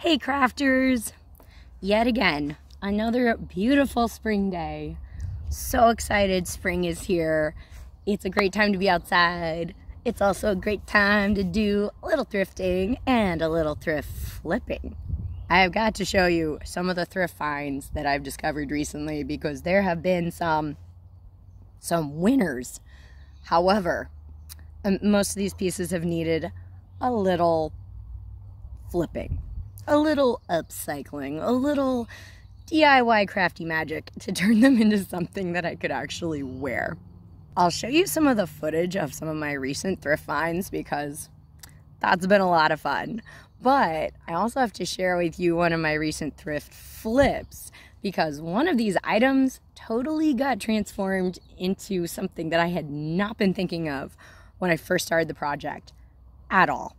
Hey crafters! Yet again, another beautiful spring day. So excited spring is here. It's a great time to be outside. It's also a great time to do a little thrifting and a little thrift flipping. I have got to show you some of the thrift finds that I've discovered recently because there have been some winners. However, most of these pieces have needed a little flipping, a little upcycling, a little DIY crafty magic to turn them into something that I could actually wear. I'll show you some of the footage of some of my recent thrift finds because that's been a lot of fun. But I also have to share with you one of my recent thrift flips because one of these items totally got transformed into something that I had not been thinking of when I first started the project at all.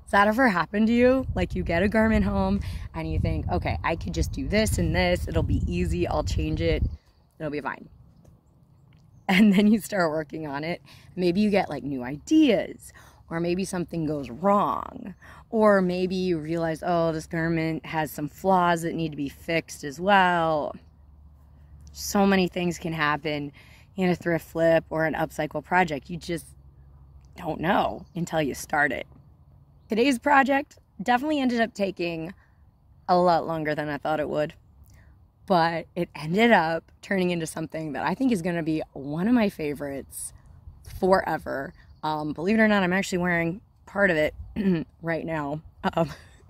Has that ever happened to you? Like you get a garment home and you think, okay, I could just do this and this. It'll be easy. I'll change it. It'll be fine. And then you start working on it. Maybe you get like new ideas, or maybe something goes wrong, or maybe you realize, oh, this garment has some flaws that need to be fixed as well. So many things can happen in a thrift flip or an upcycle project. You just don't know until you start it. Today's project definitely ended up taking a lot longer than I thought it would, but it ended up turning into something that I think is going to be one of my favorites forever. Believe it or not, I'm actually wearing part of it right now.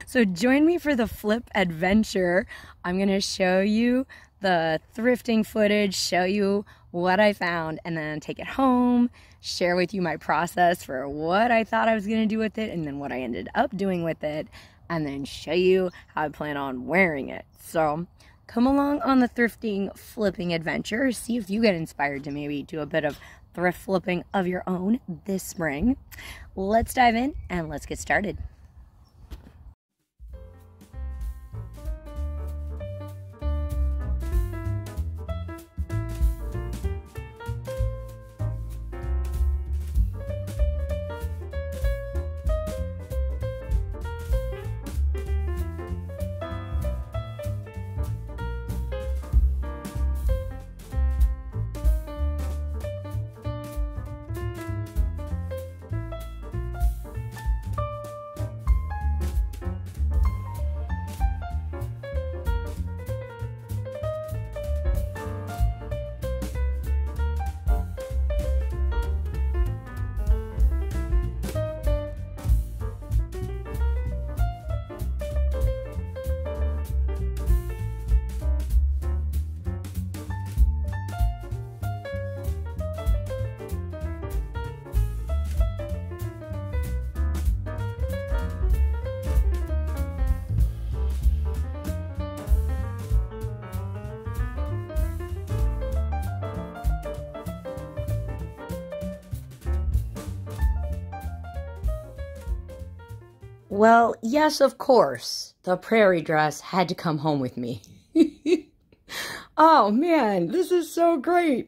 So join me for the flip adventure. I'm going to show you the thrifting footage, show you what I found, and then take it home, share with you my process for what I thought I was going to do with it, and then what I ended up doing with it, and then show you how I plan on wearing it. So come along on the thrifting flipping adventure. See if you get inspired to maybe do a bit of thrift flipping of your own this spring. Let's dive in and let's get started. Well, yes, of course, the prairie dress had to come home with me. Oh man, this is so great.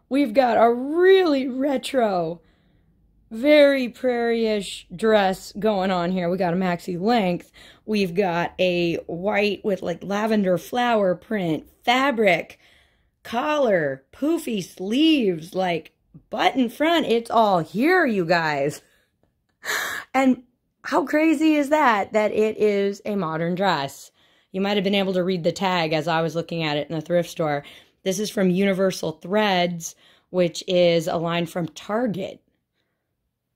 We've got a really retro, very prairie-ish dress going on here. We got a maxi length. We've got a white with like lavender flower print, fabric, collar, poofy sleeves, like button front. It's all here, you guys. And how crazy is that it is a modern dress? You might have been able to read the tag as I was looking at it in the thrift store. This is from Universal Threads, which is a line from Target.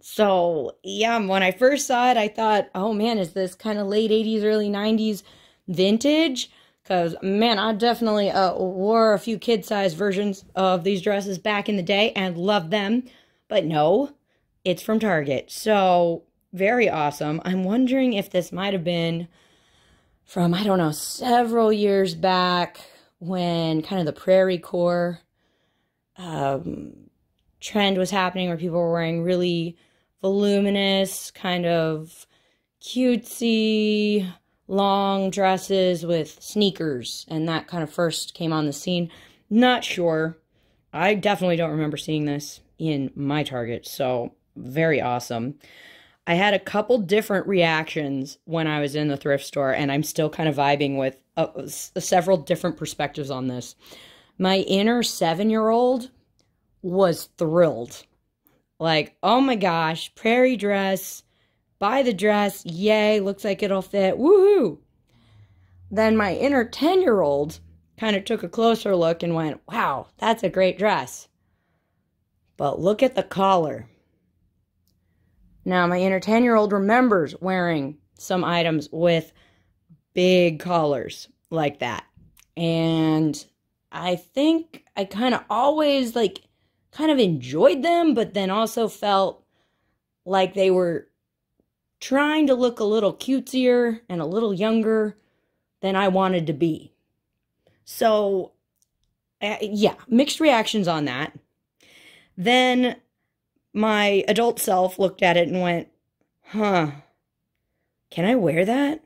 So, yeah, when I first saw it, I thought, oh man, is this kind of late 80s, early 90s vintage? Because, man, I definitely wore a few kid-sized versions of these dresses back in the day and loved them. But no, it's from Target. So very awesome. I'm wondering if this might have been from, I don't know, several years back when kind of the prairie core trend was happening where people were wearing really voluminous, kind of cutesy, long dresses with sneakers, and that kind of first came on the scene. Not sure. I definitely don't remember seeing this in my Target, so very awesome. I had a couple different reactions when I was in the thrift store, and I'm still kind of vibing with several different perspectives on this. My inner 7-year-old was thrilled. Like, oh my gosh, prairie dress, buy the dress, yay, looks like it'll fit, woohoo. Then my inner 10-year-old kind of took a closer look and went, wow, that's a great dress. But look at the collar. Now, my inner 10-year-old remembers wearing some items with big collars like that. And I think I kind of always, kind of enjoyed them, but then also felt like they were trying to look a little cutesier and a little younger than I wanted to be. So, yeah, mixed reactions on that. Then my adult self looked at it and went, huh, can I wear that?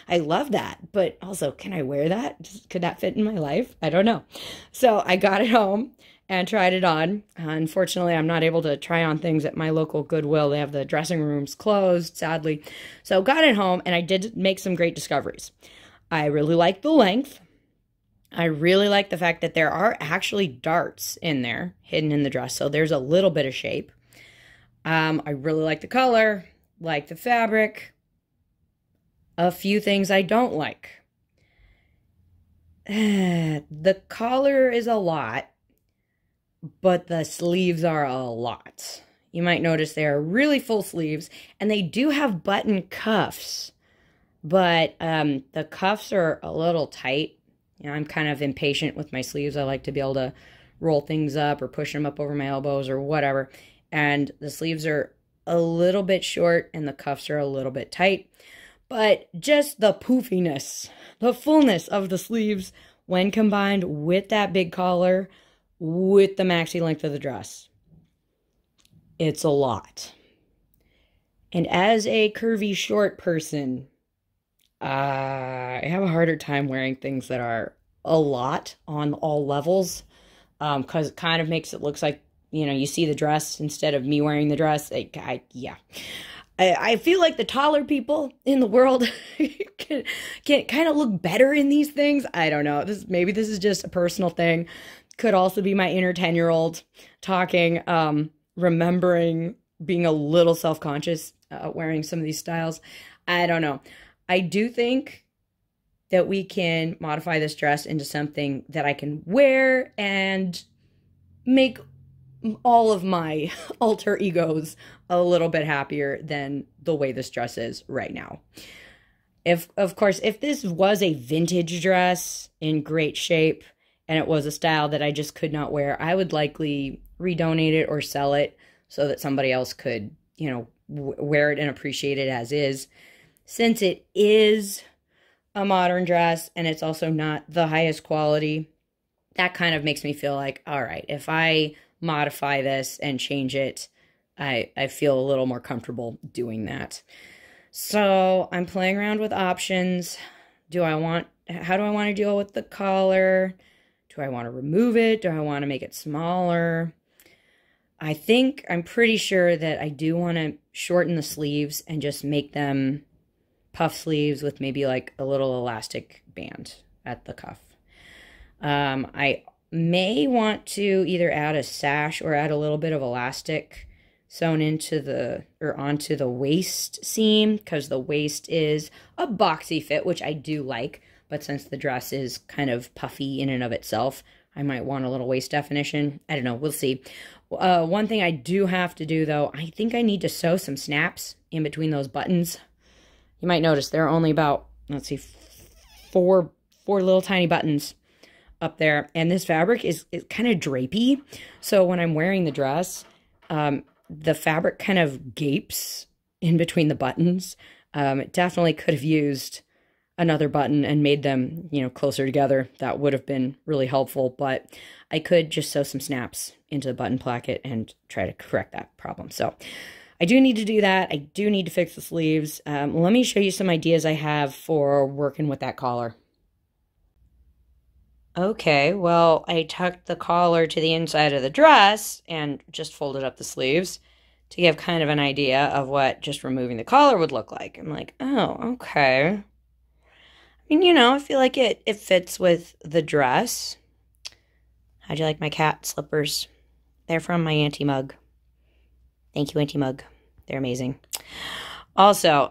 I love that, but also, can I wear that? Could that fit in my life? I don't know. So I got it home and tried it on. Unfortunately, I'm not able to try on things at my local Goodwill. They have the dressing rooms closed, sadly. So got it home, and I did make some great discoveries. I really like the length. I really like the fact that there are actually darts in there, hidden in the dress, so there's a little bit of shape. I really like the color, like the fabric. A few things I don't like. The collar is a lot, but the sleeves are a lot. You might notice they are really full sleeves, and they do have button cuffs, but the cuffs are a little tight. You know, I'm kind of impatient with my sleeves. I like to be able to roll things up or push them up over my elbows or whatever. And the sleeves are a little bit short and the cuffs are a little bit tight. But just the poofiness, the fullness of the sleeves when combined with that big collar, with the maxi length of the dress, it's a lot. And as a curvy short person, I have a harder time wearing things that are a lot on all levels, because it kind of makes it look like, you know, you see the dress instead of me wearing the dress. I feel like the taller people in the world can kind of look better in these things. I don't know. Maybe this is just a personal thing. Could also be my inner 10-year-old talking, remembering being a little self-conscious wearing some of these styles. I don't know. I do think that we can modify this dress into something that I can wear and make all of my alter egos a little bit happier than the way this dress is right now. Of course, if this was a vintage dress in great shape and it was a style that I just could not wear, I would likely redonate it or sell it so that somebody else could, you know, wear it and appreciate it as is. Since it is a modern dress and it's also not the highest quality, that kind of makes me feel like, all right, if I modify this and change it, I feel a little more comfortable doing that. So I'm playing around with options. How do I want to deal with the collar? Do I want to remove it? Do I want to make it smaller? I'm pretty sure that I do want to shorten the sleeves and just make them puff sleeves with maybe like a little elastic band at the cuff. I may want to either add a sash or add a little bit of elastic sewn into onto the waist seam, because the waist is a boxy fit, which I do like, but since the dress is kind of puffy in and of itself, I might want a little waist definition. I don't know, we'll see. One thing I do have to do though, I think I need to sew some snaps in between those buttons. You might notice there are only about, let's see, four little tiny buttons up there, and this fabric is kind of drapey, so when I'm wearing the dress, the fabric kind of gapes in between the buttons. It definitely could have used another button and made them, you know, closer together. That would have been really helpful, but I could just sew some snaps into the button placket and try to correct that problem. So I do need to do that. I do need to fix the sleeves. Let me show you some ideas I have for working with that collar. Okay, well, I tucked the collar to the inside of the dress and just folded up the sleeves. to give kind of an idea of what just removing the collar would look like. I'm like, oh, okay. I mean, you know, I feel like it fits with the dress. How'd you like my cat slippers? They're from my Auntie Mug. Thank you, Auntie Mug. They're amazing. Also,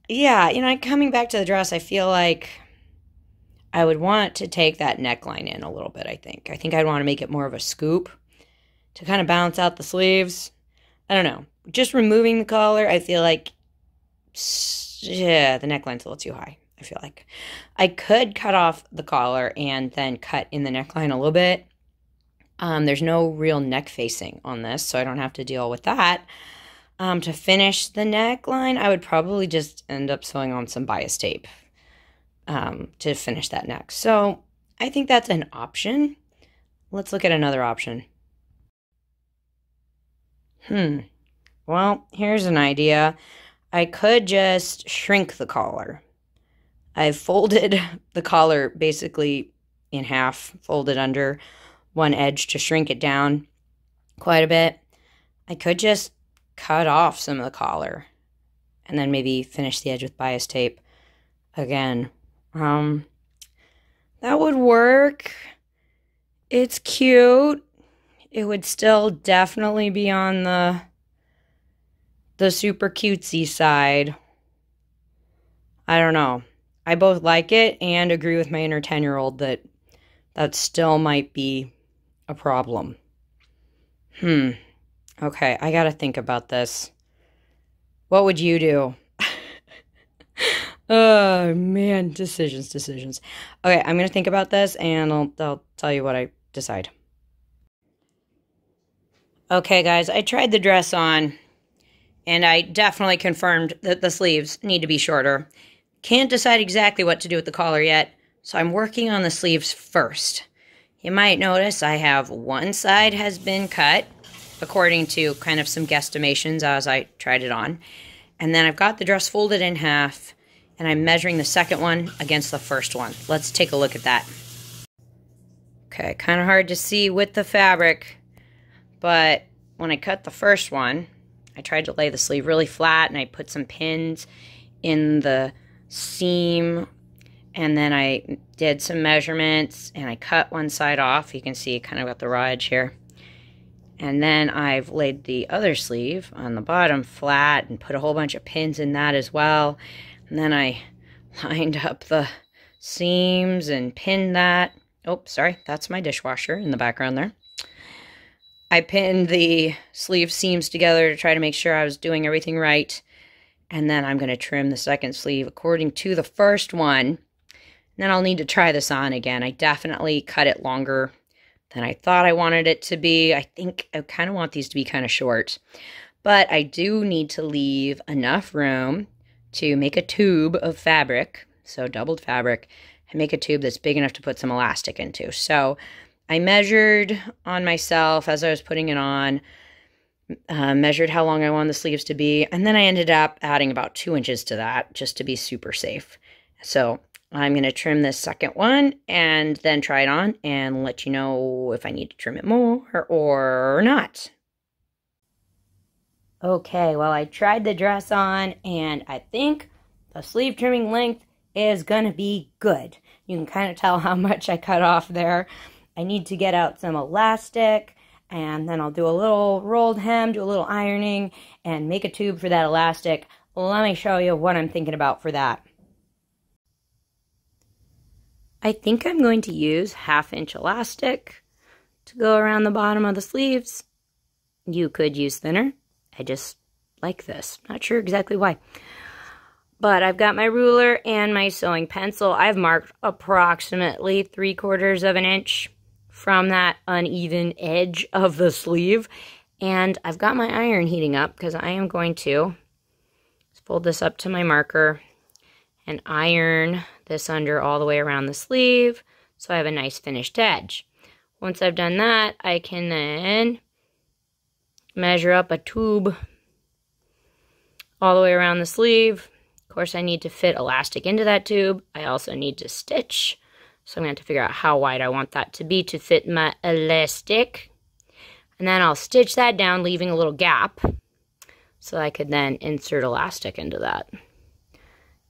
yeah, you know, coming back to the dress, I feel like I would want to take that neckline in a little bit, I think. I think I'd want to make it more of a scoop to kind of balance out the sleeves. I don't know. Just removing the collar, I feel like, yeah, the neckline's a little too high, I feel like. I could cut off the collar and then cut in the neckline a little bit. There's no real neck facing on this, so I don't have to deal with that. To finish the neckline, I would probably just end up sewing on some bias tape to finish that neck. So I think that's an option. Let's look at another option. Well, here's an idea. I could just shrink the collar. I've folded the collar basically in half, folded under one edge to shrink it down quite a bit. I could just cut off some of the collar and then maybe finish the edge with bias tape again. That would work. It's cute. It would still definitely be on the super cutesy side. I don't know. I both like it and agree with my inner 10-year-old that still might be a problem. Okay, I gotta think about this. What would you do? Oh, man, decisions. Okay, I'm gonna think about this, and I'll tell you what I decide. Okay, guys, I tried the dress on, and I definitely confirmed that the sleeves need to be shorter. Can't decide exactly what to do with the collar yet, so I'm working on the sleeves first. You might notice I have one side has been cut, according to kind of some guesstimations as I tried it on. And then I've got the dress folded in half, and I'm measuring the second one against the first one. Let's take a look at that. Okay, kind of hard to see with the fabric, but when I cut the first one, I tried to lay the sleeve really flat, and I put some pins in the seam, and then I did some measurements, and I cut one side off. You can see kind of got the raw edge here. And then I've laid the other sleeve on the bottom flat and put a whole bunch of pins in that as well. And then I lined up the seams and pinned that. Oh, sorry, that's my dishwasher in the background there. I pinned the sleeve seams together to try to make sure I was doing everything right. And then I'm going to trim the second sleeve according to the first one. And then I'll need to try this on again. I definitely cut it longer than I thought I wanted it to be. I think I kind of want these to be kind of short. But I do need to leave enough room to make a tube of fabric, so doubled fabric, and make a tube that's big enough to put some elastic into. So I measured on myself as I was putting it on, measured how long I wanted the sleeves to be, and then I ended up adding about 2 inches to that just to be super safe. So I'm going to trim this second one and then try it on and let you know if I need to trim it more or not. Okay, well, I tried the dress on, and I think the sleeve trimming length is going to be good. You can kind of tell how much I cut off there. I need to get out some elastic, and then I'll do a little rolled hem, do a little ironing, and make a tube for that elastic. Let me show you what I'm thinking about for that. I think I'm going to use 1/2 inch elastic to go around the bottom of the sleeves. You could use thinner. I just like this. Not sure exactly why. But I've got my ruler and my sewing pencil. I've marked approximately 3/4 of an inch from that uneven edge of the sleeve. And I've got my iron heating up because I am going to fold this up to my marker and iron this under all the way around the sleeve so I have a nice finished edge. Once I've done that, I can then measure up a tube all the way around the sleeve. Of course, I need to fit elastic into that tube. I also need to stitch, so I'm going to have to figure out how wide I want that to be to fit my elastic. And then I'll stitch that down, leaving a little gap. so I could then insert elastic into that.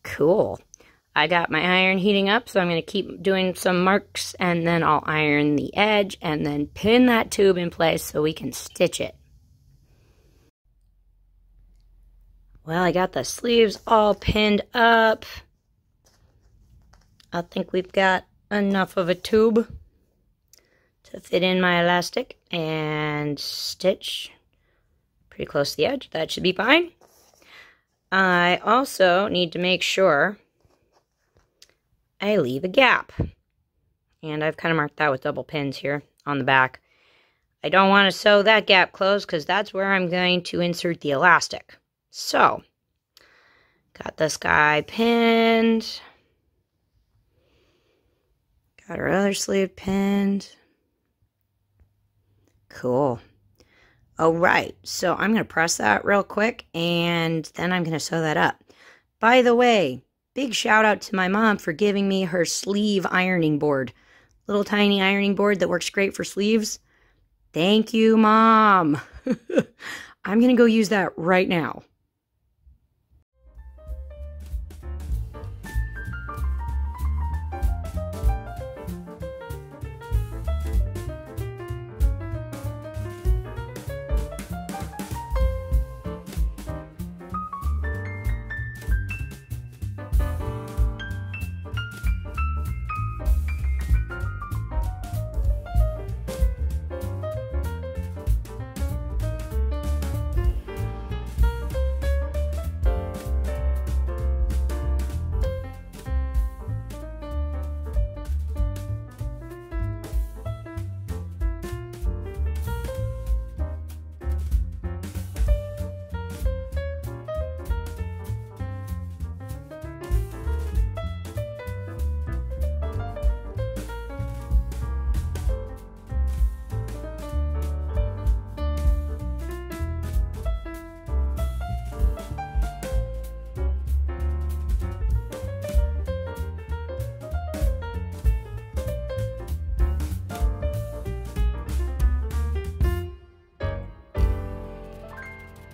Cool. I got my iron heating up, so I'm going to keep doing some marks, and then I'll iron the edge and then pin that tube in place so we can stitch it. Well, I got the sleeves all pinned up. I think we've got enough of a tube to fit in my elastic and stitch pretty close to the edge. That should be fine. I also need to make sure I leave a gap. And I've kind of marked that with double pins here on the back. I don't want to sew that gap closed because that's where I'm going to insert the elastic. So, got this guy pinned. Got our other sleeve pinned. Cool. All right, so I'm going to press that real quick, and then I'm going to sew that up. By the way, big shout out to my mom for giving me her sleeve ironing board. Little tiny ironing board that works great for sleeves. Thank you, Mom. I'm going to go use that right now.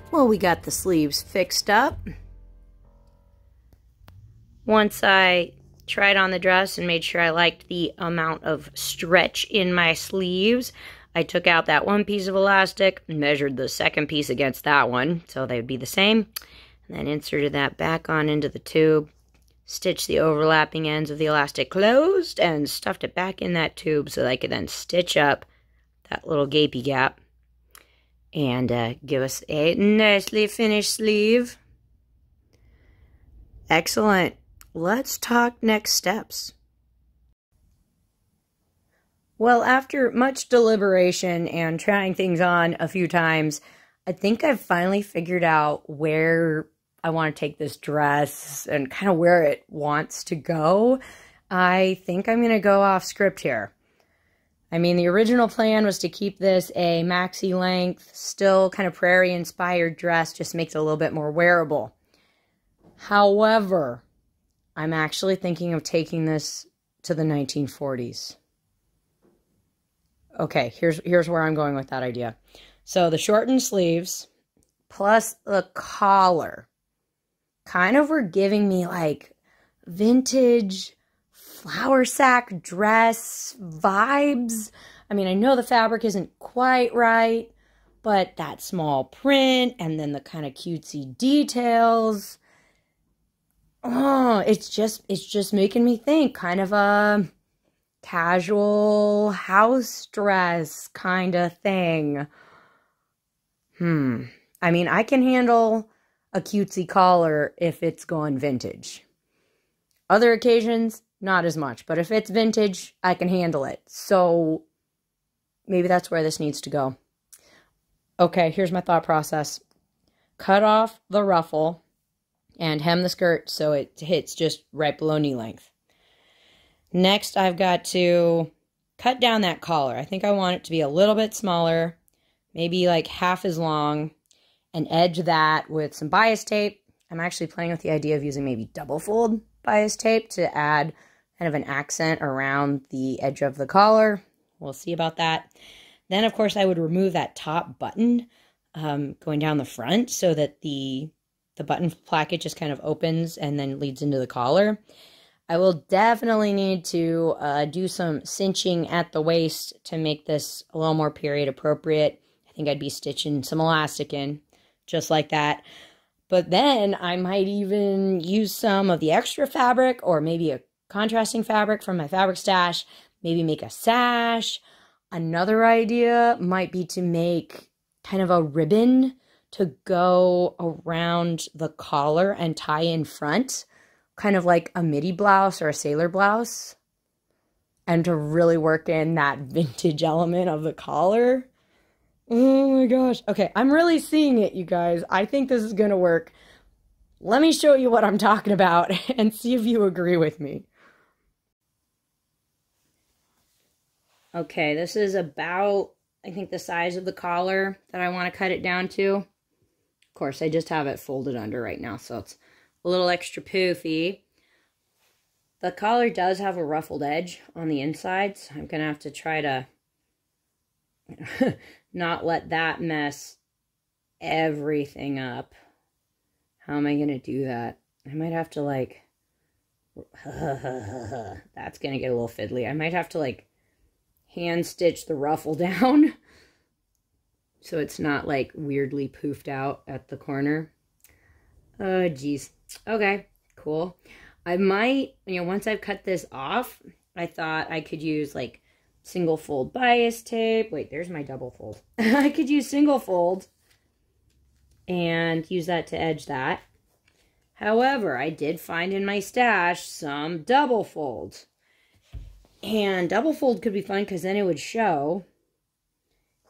Well, we got the sleeves fixed up. Once I tried on the dress and made sure I liked the amount of stretch in my sleeves, I took out that one piece of elastic, measured the second piece against that one, so they would be the same, and then inserted that back on into the tube, stitched the overlapping ends of the elastic closed, and stuffed it back in that tube so that I could then stitch up that little gapy gap and give us a nicely finished sleeve. Excellent. Let's talk next steps. Well, after much deliberation and trying things on a few times, I think I've finally figured out where I want to take this dress and kind of where it wants to go. I think I'm going to go off script here. I mean, the original plan was to keep this a maxi length, still kind of prairie inspired dress, just makes it a little bit more wearable. However, I'm actually thinking of taking this to the 1940s. Okay, here's where I'm going with that idea. So the shortened sleeves plus the collar kind of were giving me like vintage flower sack dress vibes. I mean, I know the fabric isn't quite right, but that small print and then the kind of cutesy details. Oh, it's just making me think kind of a casual house dress kind of thing. I mean, I can handle a cutesy collar if it's going vintage. Other occasions, not as much, but if it's vintage, I can handle it. So maybe that's where this needs to go. Okay, here's my thought process. Cut off the ruffle and hem the skirt so it hits just right below knee length. Next, I've got to cut down that collar. I think I want it to be a little bit smaller, maybe like half as long, and edge that with some bias tape. I'm actually playing with the idea of using maybe double fold bias tape to add kind of an accent around the edge of the collar. We'll see about that. Then, of course, I would remove that top button. going down the front so that the button placket just kind of opens and then leads into the collar. I will definitely need to do some cinching at the waist to make this a little more period appropriate. I think I'd be stitching some elastic in, just like that. But then I might even use some of the extra fabric or maybe a contrasting fabric from my fabric stash, maybe make a sash. Another idea might be to make kind of a ribbon to go around the collar and tie in front, kind of like a midi blouse or a sailor blouse, and to really work in that vintage element of the collar. Oh my gosh. Okay, I'm really seeing it, you guys. I think this is going to work. Let me show you what I'm talking about and see if you agree with me. Okay, this is about, I think, the size of the collar that I want to cut it down to. Of course, I just have it folded under right now, so it's a little extra poofy. The collar does have a ruffled edge on the inside, so I'm going to have to try to not let that mess everything up. How am I going to do that? I might have to, like, that's going to get a little fiddly. I might have to, like, hand stitch the ruffle down so it's not, like, weirdly poofed out at the corner. Oh, geez. Okay, cool. I might, once I've cut this off, I thought I could use, like, single fold bias tape. Wait, there's my double fold. I could use single fold and use that to edge that. However, I did find in my stash some double fold. And double fold could be fun because then it would show.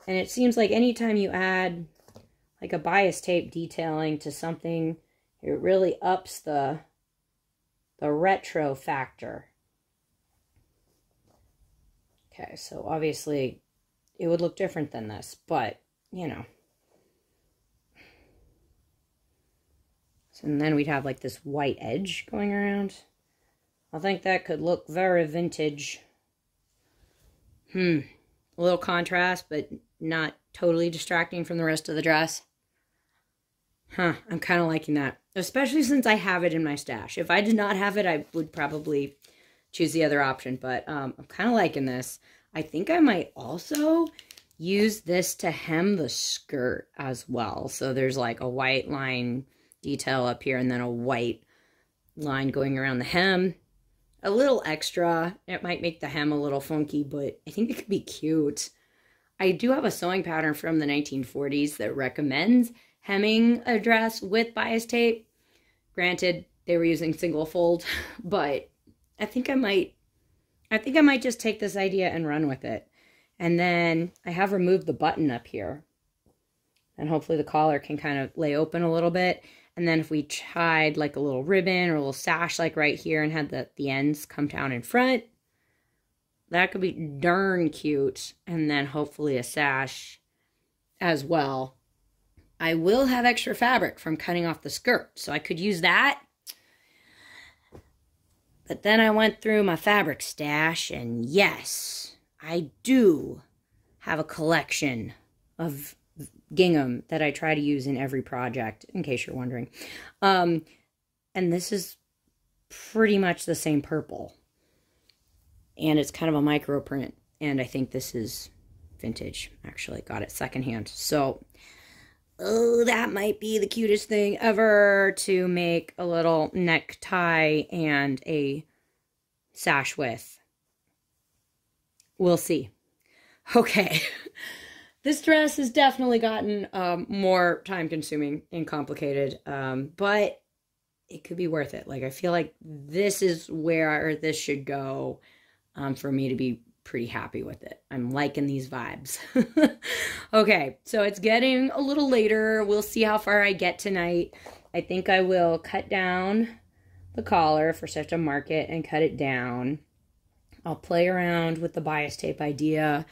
And it seems like anytime you add like a bias tape detailing to something, it really ups the retro factor. Okay, so obviously it would look different than this, but, So, and then we'd have like this white edge going around. I think that could look very vintage. A little contrast, but not totally distracting from the rest of the dress. I'm kind of liking that. Especially since I have it in my stash. If I did not have it, I would probably choose the other option. But I'm kind of liking this. I think I might also use this to hem the skirt as well. So there's like a white line detail up here and then a white line going around the hem. A little extra. It might make the hem a little funky, but I think it could be cute. I do have a sewing pattern from the 1940s that recommends hemming a dress with bias tape. Granted, they were using single fold, but I think I might just take this idea and run with it. And then I have removed the button up here. And hopefully the collar can kind of lay open a little bit. And then if we tied like a little ribbon or a little sash like right here and had the ends come down in front, that could be darn cute. And then hopefully a sash as well. I will have extra fabric from cutting off the skirt, so I could use that. But then I went through my fabric stash, and yes, I do have a collection of gingham that I try to use in every project, in case you're wondering. And this is pretty much the same purple. And it's kind of a micro print. And I think this is vintage. Actually, got it secondhand. So, oh, that might be the cutest thing ever to make a little necktie and a sash with. We'll see. Okay. This dress has definitely gotten more time-consuming and complicated, but it could be worth it. Like, I feel like this is where this should go for me to be pretty happy with it. I'm liking these vibes. Okay, so it's getting a little later. We'll see how far I get tonight. I think I will cut down the collar for such a market and cut it down. I'll play around with the bias tape idea.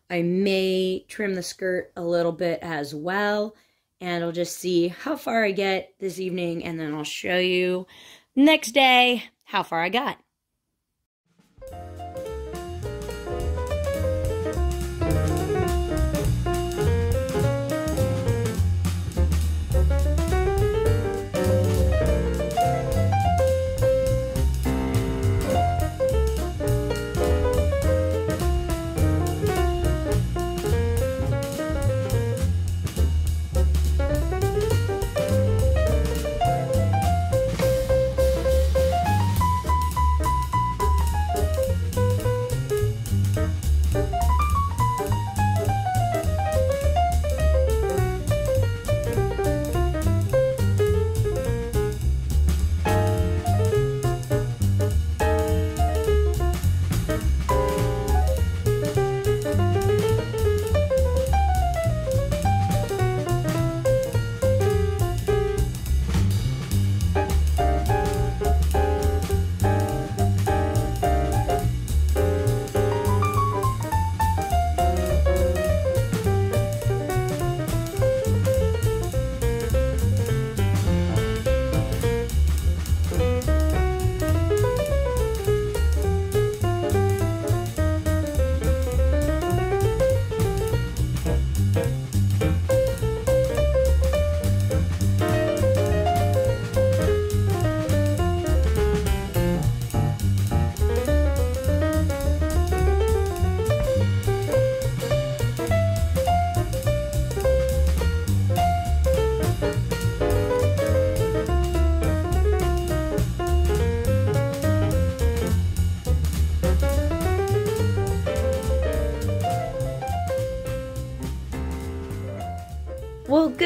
I may trim the skirt a little bit as well, and I'll just see how far I get this evening, and then I'll show you next day how far I got.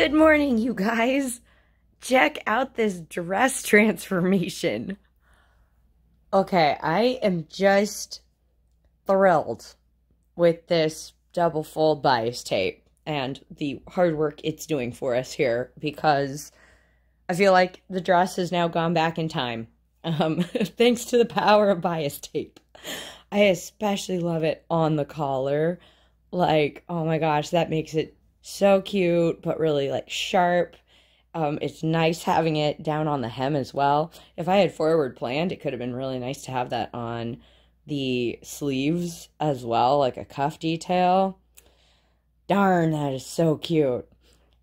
Good morning, you guys. Check out this dress transformation. Okay, I am just thrilled with this double fold bias tape and the hard work it's doing for us here, because I feel like the dress has now gone back in time. Thanks to the power of bias tape. I especially love it on the collar. Like, oh my gosh, that makes it so cute, but really like sharp. It's nice having it down on the hem as well. If I had forward planned, it could have been really nice to have that on the sleeves as well, like a cuff detail. Darn, that is so cute.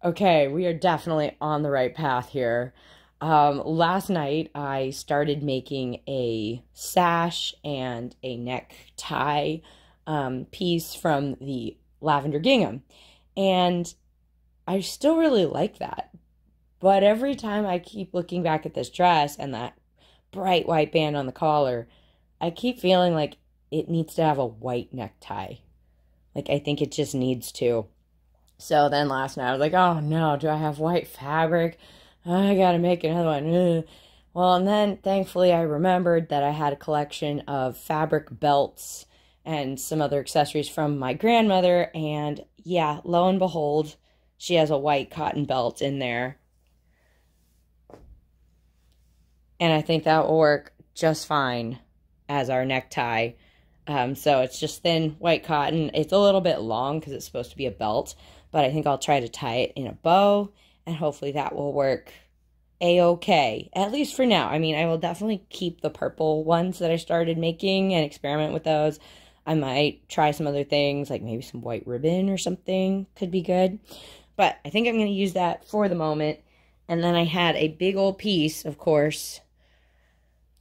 Okay, we are definitely on the right path here. Last night I started making a sash and a necktie piece from the lavender gingham, and I still really like that. But every time I keep looking back at this dress and that bright white band on the collar, I keep feeling like it needs to have a white necktie. Like, I think it just needs to. So then last night I was like, oh no, do I have white fabric? I gotta make another one. Ugh. Well, and then thankfully I remembered that I had a collection of fabric belts and some other accessories from my grandmother. And yeah, lo and behold, she has a white cotton belt in there. And I think that will work just fine as our necktie. So it's just thin white cotton. It's a little bit long because it's supposed to be a belt, but I think I'll try to tie it in a bow, and hopefully that will work a-okay, at least for now. I mean, I will definitely keep the purple ones that I started making and experiment with those. I might try some other things, like maybe some white ribbon or something could be good. But I think I'm going to use that for the moment. And then I had a big old piece, of course,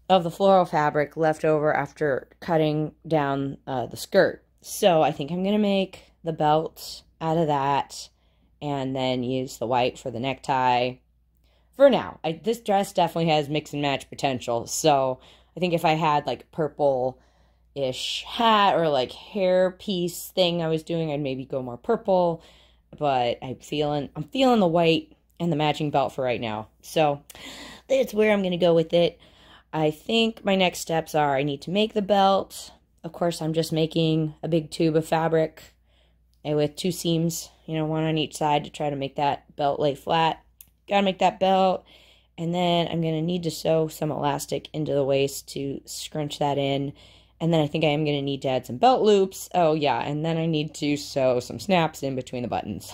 of the floral fabric left over after cutting down the skirt. So I think I'm going to make the belt out of that and then use the white for the necktie. For now, this dress definitely has mix and match potential. So I think if I had like purple-ish hat or like hair piece thing I was doing, I'd maybe go more purple. But I'm feeling the white and the matching belt for right now. So that's where I'm going to go with it. I think my next steps are I need to make the belt. Of course, I'm just making a big tube of fabric with 2 seams, you know, one on each side to try to make that belt lay flat. Gotta make that belt. And then I'm going to need to sew some elastic into the waist to scrunch that in. And then I think I am going to need to add some belt loops. Oh, yeah. And then I need to sew some snaps in between the buttons.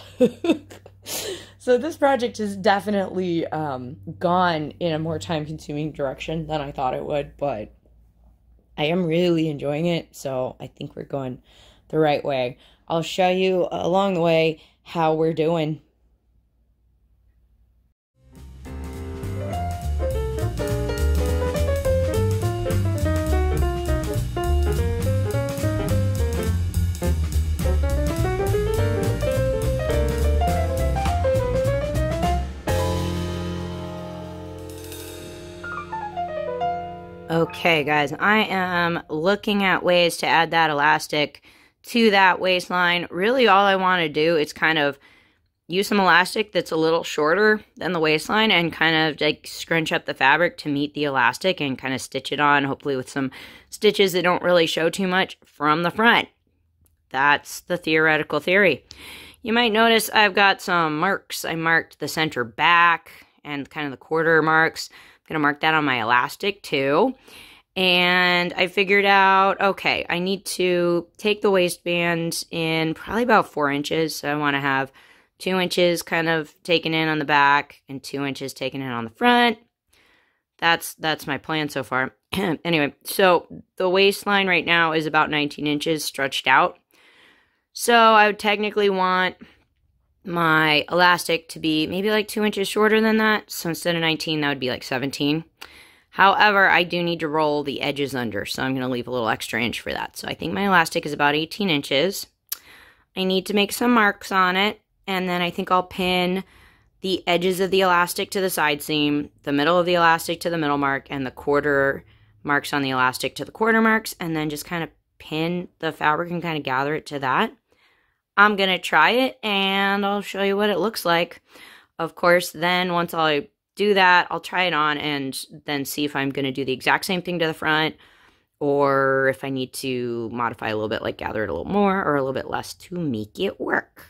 So this project has definitely gone in a more time-consuming direction than I thought it would. But I am really enjoying it. So I think we're going the right way. I'll show you along the way how we're doing. Okay, guys, I am looking at ways to add that elastic to that waistline. Really, all I want to do is kind of use some elastic that's a little shorter than the waistline and kind of like scrunch up the fabric to meet the elastic and kind of stitch it on, hopefully with some stitches that don't really show too much from the front. That's the theoretical theory. You might notice I've got some marks. I marked the center back and kind of the quarter marks. I'm going to mark that on my elastic too. And I figured out, okay, I need to take the waistband in probably about 4 inches. So I want to have 2 inches kind of taken in on the back and 2 inches taken in on the front. That's my plan so far. Anyway, so the waistline right now is about 19 inches stretched out. So I would technically want my elastic to be maybe like 2 inches shorter than that. So instead of 19, that would be like 17. However, I do need to roll the edges under, so I'm going to leave a little extra inch for that. So I think my elastic is about 18 inches. I need to make some marks on it, and then I think I'll pin the edges of the elastic to the side seam, the middle of the elastic to the middle mark, and the quarter marks on the elastic to the quarter marks, and then just kind of pin the fabric and kind of gather it to that. I'm going to try it, and I'll show you what it looks like. of course, then once I do that, I'll try it on and then see if I'm going to do the exact same thing to the front, or if I need to modify a little bit, like gather it a little more or a little bit less to make it work.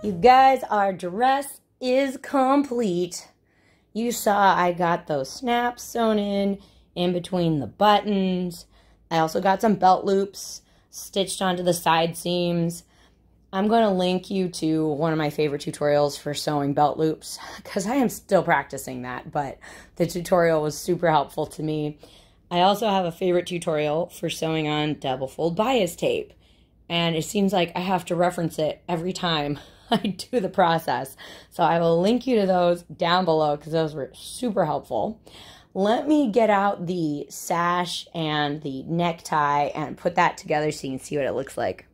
You guys, our dress is complete. You saw I got those snaps sewn in between the buttons. I also got some belt loops stitched onto the side seams. I'm going to link you to one of my favorite tutorials for sewing belt loops because I am still practicing that, but the tutorial was super helpful to me. I also have a favorite tutorial for sewing on double fold bias tape, and it seems like I have to reference it every time I do the process. So I will link you to those down below because those were super helpful. Let me get out the sash and the necktie and put that together so you can see what it looks like.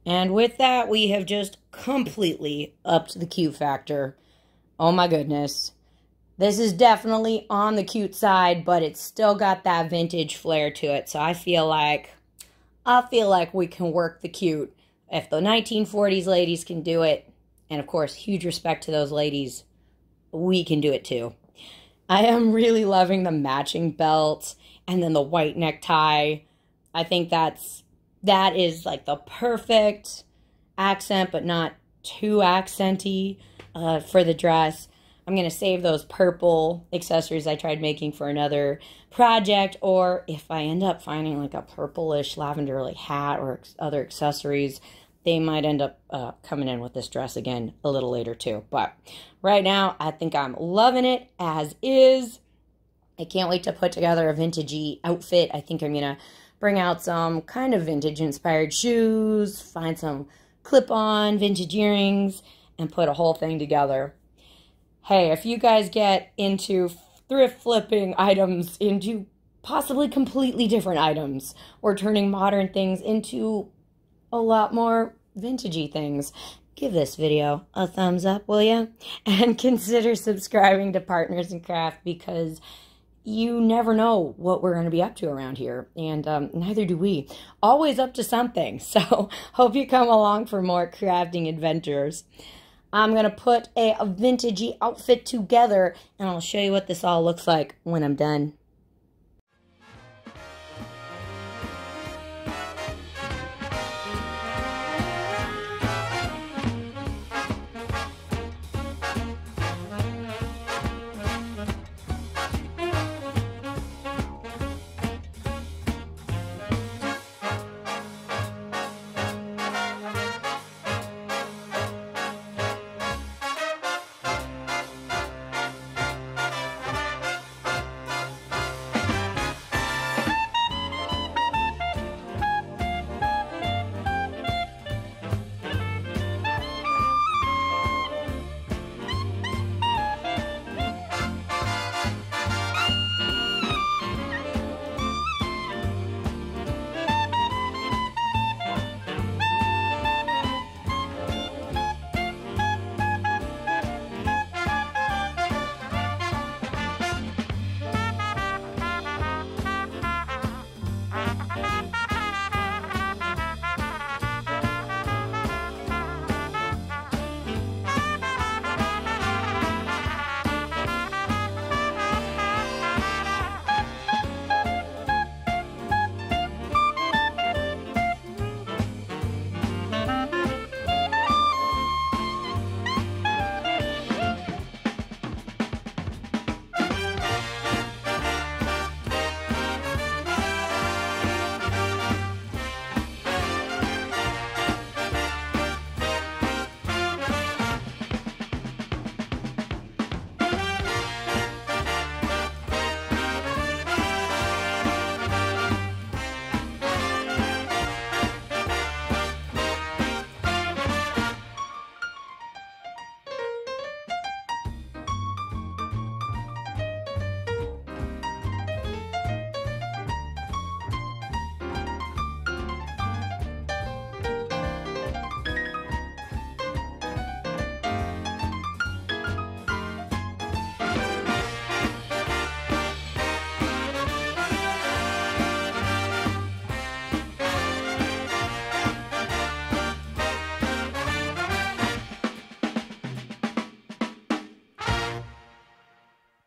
And with that, we have just completely upped the cute factor. Oh my goodness. This is definitely on the cute side, but it's still got that vintage flair to it. So I feel like we can work the cute. If the 1940s ladies can do it, and of course, huge respect to those ladies, we can do it too. I am really loving the matching belt and then the white necktie. I think that is like the perfect accent, but not too accenty for the dress. I'm going to save those purple accessories I tried making for another project, or if I end up finding like a purplish lavender like hat or other accessories, they might end up coming in with this dress again a little later too. But right now, I think I'm loving it as is. I can't wait to put together a vintagey outfit. I think I'm going to bring out some kind of vintage inspired shoes, find some clip-on vintage earrings, and put a whole thing together. Hey, if you guys get into thrift flipping items into possibly completely different items, or turning modern things into a lot more vintagey things, give this video a thumbs up, will ya? And consider subscribing to Partners in Craft, because you never know what we're going to be up to around here, and neither do we. Always up to something, so hope you come along for more crafting adventures. I'm going to put a vintagey outfit together, and I'll show you what this all looks like when I'm done.